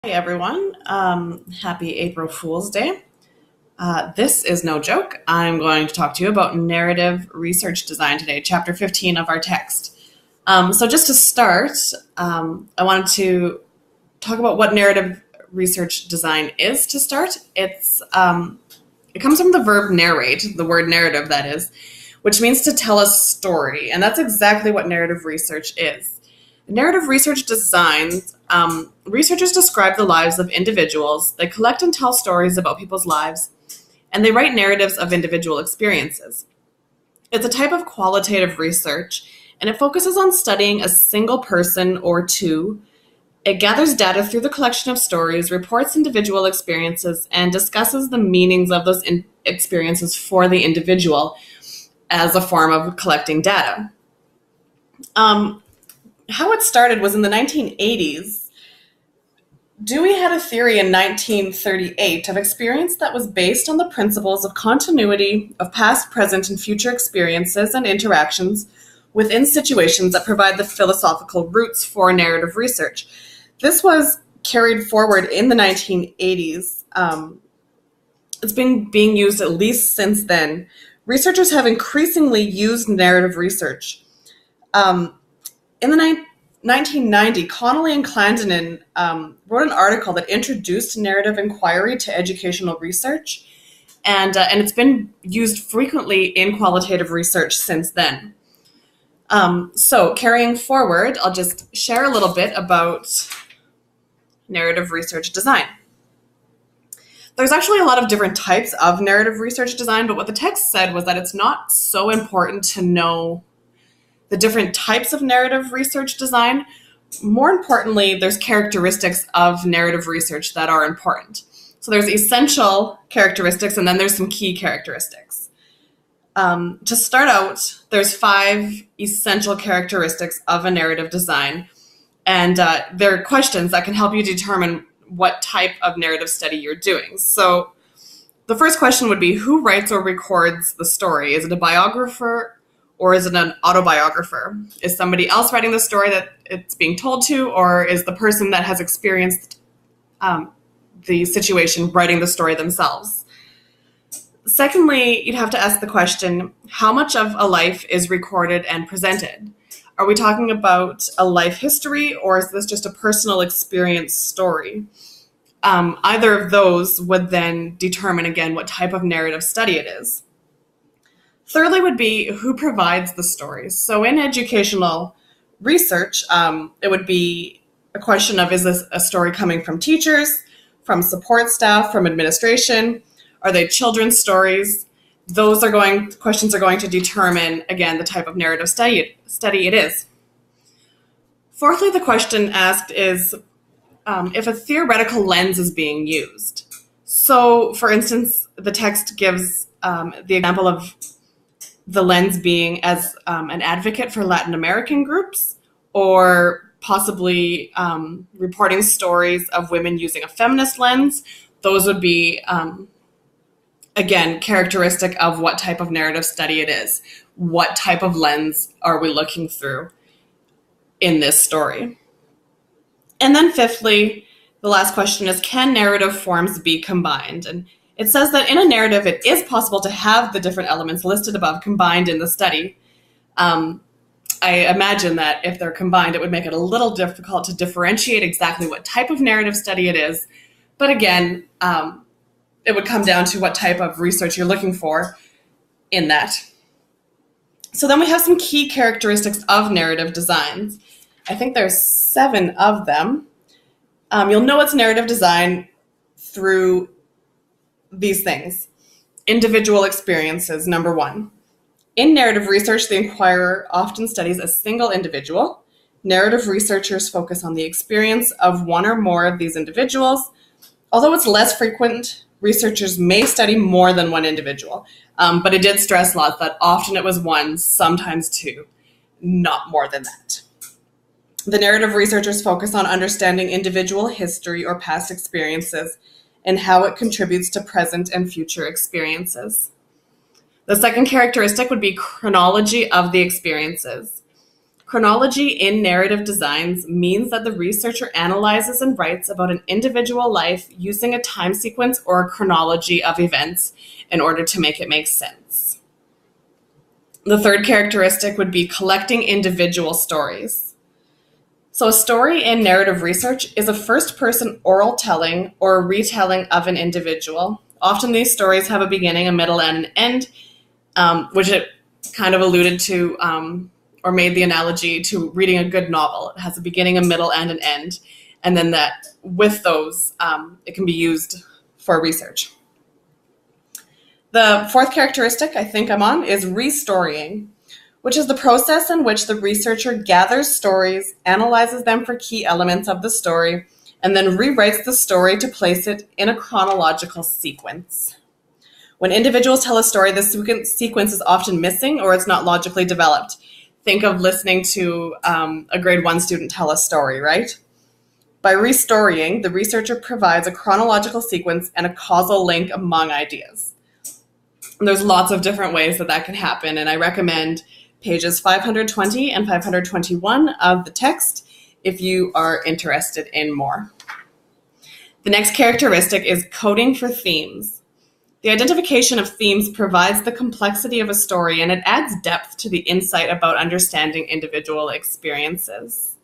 Hey everyone, happy April Fool's Day. This is no joke. I'm going to talk to you about narrative research design today, chapter 15 of our text. So just to start, I wanted to talk about what narrative research design is to start. It comes from the verb narrate, the word narrative that is, which means to tell a story, and that's exactly what narrative research is. Narrative research designs, researchers describe the lives of individuals, they collect and tell stories about people's lives, and they write narratives of individual experiences. It's a type of qualitative research, and it focuses on studying a single person or two. It gathers data through the collection of stories, reports individual experiences, and discusses the meanings of those experiences for the individual as a form of collecting data. How it started was in the 1980s. Dewey had a theory in 1938 of experience that was based on the principles of continuity of past, present, and future experiences and interactions within situations that provide the philosophical roots for narrative research. This was carried forward in the 1980s. It's been being used at least since then. Researchers have increasingly used narrative research. In the 1990, Connolly and Clandinin wrote an article that introduced narrative inquiry to educational research, and it's been used frequently in qualitative research since then. So carrying forward, I'll just share a little bit about narrative research design. There's actually a lot of different types of narrative research design, but what the text said was that it's not so important to know the different types of narrative research design. More importantly, there's characteristics of narrative research that are important. So there's essential characteristics, and then there's some key characteristics. To start out, there's 5 essential characteristics of a narrative design, and there are questions that can help you determine what type of narrative study you're doing. So the first question would be, who writes or records the story? Is it a biographer or is it an autobiographer? Is somebody else writing the story that it's being told to, or is the person that has experienced the situation writing the story themselves? Secondly, you'd have to ask the question, how much of a life is recorded and presented? Are we talking about a life history, or is this just a personal experience story? Either of those would then determine, again, what type of narrative study it is. Thirdly would be, who provides the stories? So in educational research, it would be a question of, is this a story coming from teachers, from support staff, from administration? Are they children's stories? Questions are going to determine, again, the type of narrative study it is. Fourthly, the question asked is if a theoretical lens is being used. So, for instance, the text gives the example of the lens being as an advocate for Latin American groups, or possibly reporting stories of women using a feminist lens. Those would be, again, characteristic of what type of narrative study it is. What type of lens are we looking through in this story? And then fifthly, the last question is, can narrative forms be combined? And it says that in a narrative, it is possible to have the different elements listed above combined in the study. I imagine that if they're combined, it would make it a little difficult to differentiate exactly what type of narrative study it is. But again, it would come down to what type of research you're looking for in that. So then we have some key characteristics of narrative designs. I think there's 7 of them. You'll know it's narrative design through these things. Individual experiences, number 1. In narrative research, the inquirer often studies a single individual. Narrative researchers focus on the experience of one or more of these individuals. Although it's less frequent, researchers may study more than one individual. But it did stress lots that often it was 1, sometimes 2, not more than that. The narrative researchers focus on understanding individual history or past experiences and how it contributes to present and future experiences. The second characteristic would be chronology of the experiences. Chronology in narrative designs means that the researcher analyzes and writes about an individual life using a time sequence or a chronology of events in order to make it make sense. The third characteristic would be collecting individual stories. So a story in narrative research is a first-person oral telling or a retelling of an individual. Often these stories have a beginning, a middle, and an end, which it kind of alluded to or made the analogy to reading a good novel. It has a beginning, a middle, and an end. And then that with those, it can be used for research. The fourth characteristic I think I'm on is restorying, which is the process in which the researcher gathers stories, analyzes them for key elements of the story, and then rewrites the story to place it in a chronological sequence. When individuals tell a story, the sequence is often missing or it's not logically developed. Think of listening to a grade 1 student tell a story, right? By restorying, the researcher provides a chronological sequence and a causal link among ideas. And there's lots of different ways that can happen, and I recommend pages 520 and 521 of the text if you are interested in more. The next characteristic is coding for themes. The identification of themes provides the complexity of a story, and it adds depth to the insight about understanding individual experiences.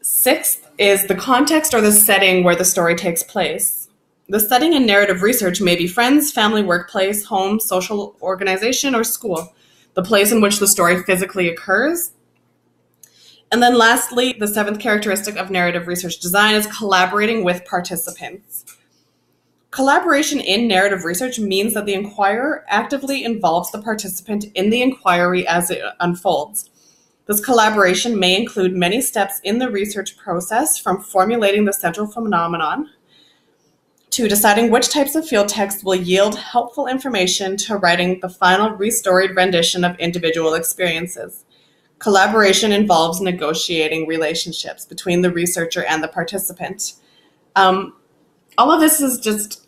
Sixth is the context or the setting where the story takes place. The setting in narrative research may be friends, family, workplace, home, social organization, or school, the place in which the story physically occurs. And then lastly, the seventh characteristic of narrative research design is collaborating with participants. Collaboration in narrative research means that the inquirer actively involves the participant in the inquiry as it unfolds. This collaboration may include many steps in the research process, from formulating the central phenomenon to deciding which types of field text will yield helpful information to writing the final restoried rendition of individual experiences. Collaboration involves negotiating relationships between the researcher and the participant. All of this is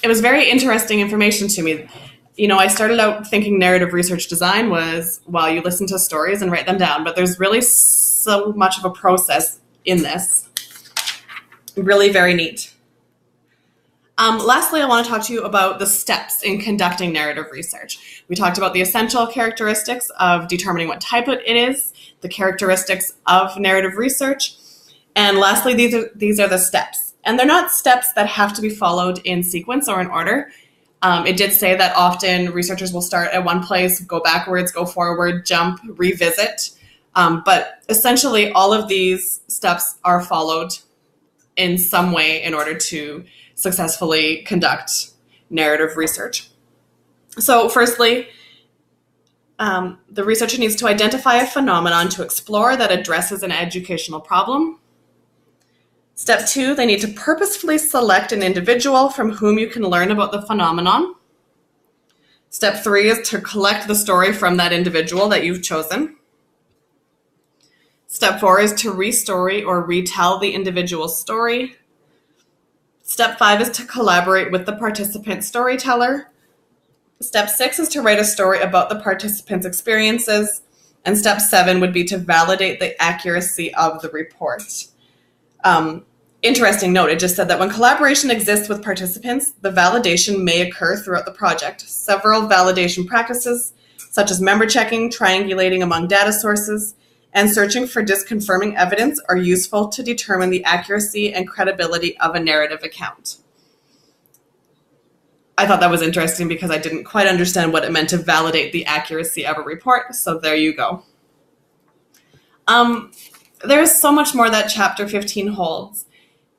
it was very interesting information to me. I started out thinking narrative research design was, well, you listen to stories and write them down, but there's really so much of a process in this. Really very neat. Lastly, I want to talk to you about the steps in conducting narrative research. We talked about the essential characteristics of determining what type it is, the characteristics of narrative research, and lastly, these are the steps. And they're not steps that have to be followed in sequence or in order. It did say that often researchers will start at one place, go backwards, go forward, jump, revisit. But essentially, all of these steps are followed in some way in order to successfully conduct narrative research. So firstly, the researcher needs to identify a phenomenon to explore that addresses an educational problem. Step 2, they need to purposefully select an individual from whom you can learn about the phenomenon. Step 3 is to collect the story from that individual that you've chosen. Step 4 is to restory or retell the individual story. Step 5 is to collaborate with the participant storyteller. Step 6 is to write a story about the participant's experiences. And step 7 would be to validate the accuracy of the report. Interesting note, it just said that when collaboration exists with participants, the validation may occur throughout the project. Several validation practices, such as member checking, triangulating among data sources, and searching for disconfirming evidence, are useful to determine the accuracy and credibility of a narrative account. I thought that was interesting because I didn't quite understand what it meant to validate the accuracy of a report, so there you go. There is so much more that Chapter 15 holds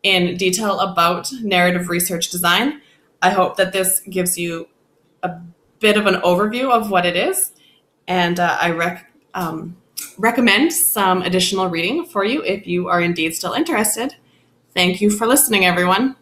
in detail about narrative research design. I hope that this gives you a bit of an overview of what it is, and I recommend some additional reading for you if you are indeed still interested. Thank you for listening, everyone.